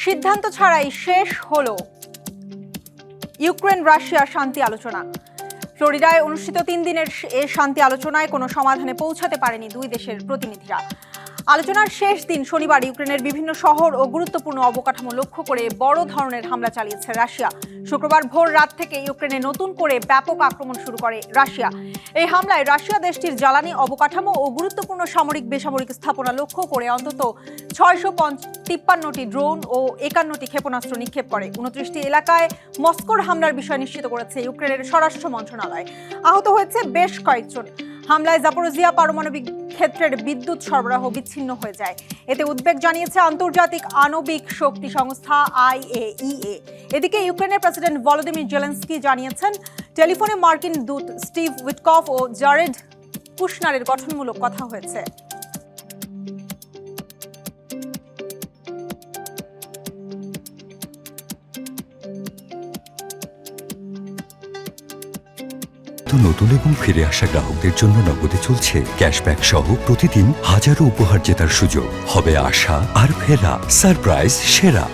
সিদ্ধান্ত ছাড়াই শেষ হলো ইউক্রেন রাশিয়া শান্তি আলোচনা। ফ্লোরিডায় অনুষ্ঠিত 3 দিনের এই শান্তি আলোচনায় কোনো সমাধানে পৌঁছাতে পারেনি দুই দেশের প্রতিনিধিরা। আলোচনার শেষ দিন শনিবার ইউক্রেনের বিভিন্ন শহর ও গুরুত্বপূর্ণ অবকাঠামো লক্ষ্য করে বড় ধরনের হামলা চালিয়েছে রাশিয়া। শুক্রবার ভোর রাত থেকে ইউক্রেনে নতুন করে ব্যাপক আক্রমণ শুরু করে রাশিয়া। এই হামলায় রাশিয়া দেশটির জ্বালানি অবকাঠামো ও গুরুত্বপূর্ণ সামরিক বেসামরিক স্থাপনা লক্ষ্য করে অন্তত 653টি ড্রোন ও 51টি ক্ষেপণাস্ত্র নিক্ষেপ করে। 29টি এলাকায় মস্কোর হামলার বিষয় নিশ্চিত করেছে ইউক্রেনের স্বরাষ্ট্র মন্ত্রণালয়। আহত হয়েছে বেশ কয়েকজন। হামলায় জাপোরোজিয়া পারমাণবিক ক্ষেত্রের বিদ্যুৎ সরবরাহ বিচ্ছিন্ন হয়ে যায়। এতে উদ্বেগ জানিয়েছে আন্তর্জাতিক আণবিক শক্তি সংস্থা IAEA। এদিকে ইউক্রেনের প্রেসিডেন্ট ভলোদিমির জেলেনস্কি জানিয়েছেন, টেলিফোনে মার্কিন দূত স্টিভ উইটকফ ও জারেড কুশনারের গঠনমূলক কথা হয়েছে। নতুন এবং ফিরে আসা গ্রাহকদের জন্য নগদে চলছে ক্যাশব্যাক সহ প্রতিদিন হাজারো উপহার জেতার সুযোগ। হবে আশা আর ফেরা, সারপ্রাইজ সেরা।